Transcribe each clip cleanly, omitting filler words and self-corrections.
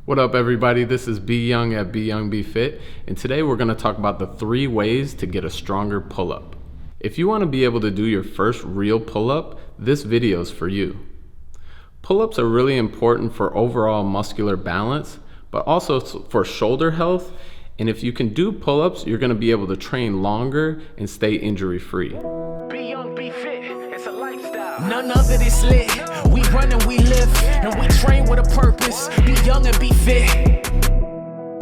What up everybody, this is Be Young at Be Young Be Fit, and today we're going to talk about the 3 ways to get a stronger pull-up. If you want to be able to do your first real pull-up, this video is for you. Pull-ups are really important for overall muscular balance, but also for shoulder health, and if you can do pull-ups, you're going to be able to train longer and stay injury-free. Be young, be fit, it's a lifestyle. None of it is lit. We run and we live, and we train with a purpose. Be young and be fit.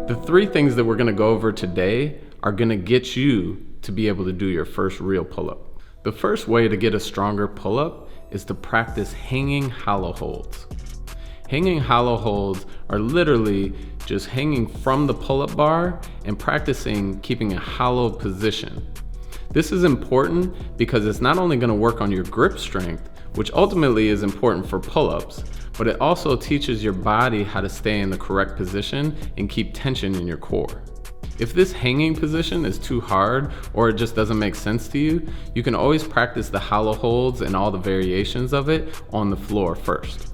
The 3 things that we're going to go over today are going to get you to be able to do your first real pull-up. The first way to get a stronger pull-up is to practice hanging hollow holds. Hanging hollow holds are literally just hanging from the pull-up bar and practicing keeping a hollow position. This is important because it's not only going to work on your grip strength, which ultimately is important for pull-ups, but it also teaches your body how to stay in the correct position and keep tension in your core. If this hanging position is too hard or it just doesn't make sense to you, you can always practice the hollow holds and all the variations of it on the floor first.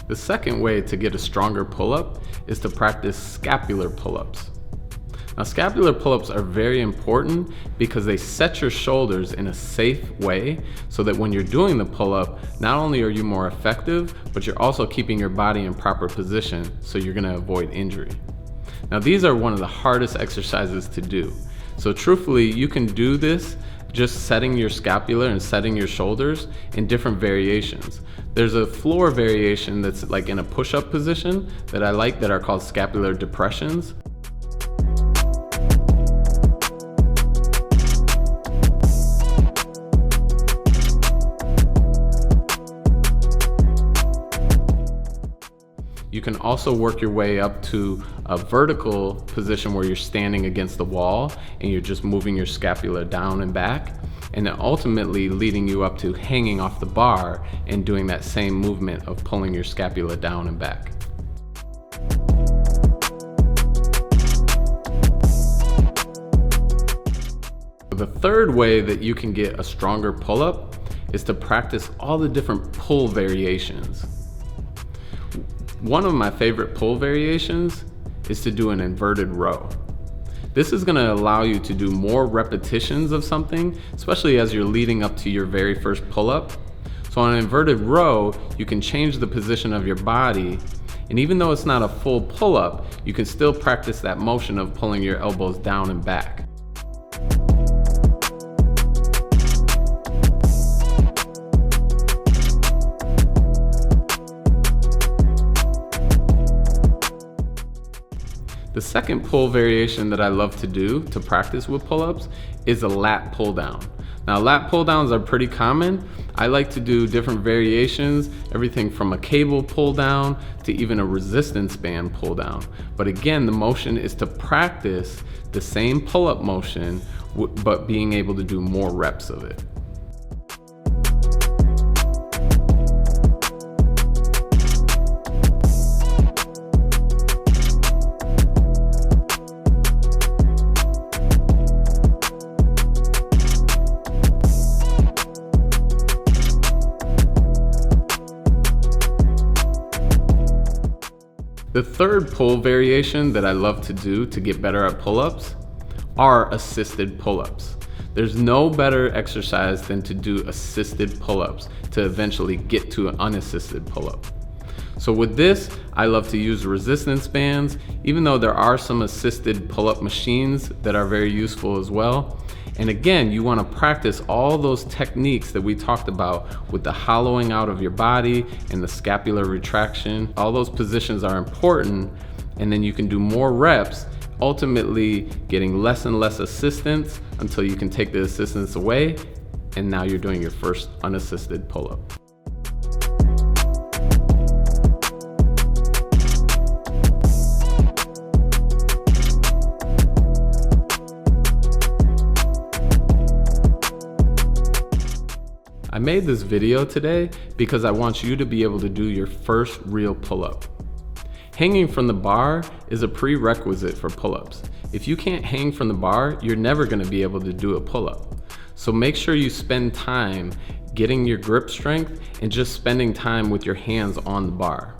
The second way to get a stronger pull-up is to practice scapular pull-ups. Now, scapular pull-ups are very important because they set your shoulders in a safe way so that when you're doing the pull-up, not only are you more effective, but you're also keeping your body in proper position so you're going to avoid injury. Now, these are one of the hardest exercises to do. So truthfully, you can do this just setting your scapula and setting your shoulders in different variations. There's a floor variation that's like in a push-up position that I like that are called scapular depressions. You can also work your way up to a vertical position where you're standing against the wall and you're just moving your scapula down and back, and then ultimately leading you up to hanging off the bar and doing that same movement of pulling your scapula down and back. The third way that you can get a stronger pull-up is to practice all the different pull variations. One of my favorite pull variations is to do an inverted row. This is going to allow you to do more repetitions of something, especially as you're leading up to your very first pull-up. So on an inverted row, you can change the position of your body, and even though it's not a full pull-up, you can still practice that motion of pulling your elbows down and back. The second pull variation that I love to do to practice with pull-ups is a lat pull-down. Now, lat pull-downs are pretty common. I like to do different variations, everything from a cable pull-down to even a resistance band pull-down. But again, the motion is to practice the same pull-up motion, but being able to do more reps of it. The third pull variation that I love to do to get better at pull-ups are assisted pull-ups. There's no better exercise than to do assisted pull-ups to eventually get to an unassisted pull-up. So with this, I love to use resistance bands, even though there are some assisted pull-up machines that are very useful as well. And again, you want to practice all those techniques that we talked about with the hollowing out of your body and the scapular retraction. All those positions are important, and then you can do more reps, ultimately getting less and less assistance until you can take the assistance away, and now you're doing your first unassisted pull-up. I made this video today because I want you to be able to do your first real pull-up. Hanging from the bar is a prerequisite for pull-ups. If you can't hang from the bar, you're never gonna be able to do a pull-up. So make sure you spend time getting your grip strength and just spending time with your hands on the bar.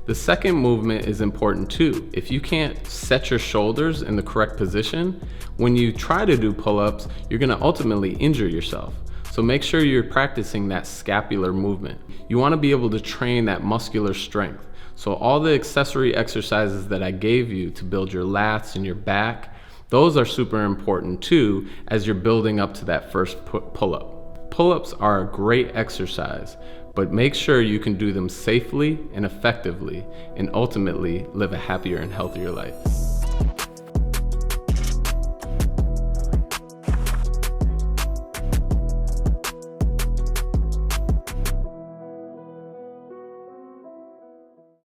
The second movement is important too. If you can't set your shoulders in the correct position, when you try to do pull-ups, you're gonna ultimately injure yourself. So make sure you're practicing that scapular movement. You wanna be able to train that muscular strength. So all the accessory exercises that I gave you to build your lats and your back, those are super important too as you're building up to that first pull-up. Pull-ups are a great exercise, but make sure you can do them safely and effectively and ultimately live a happier and healthier life.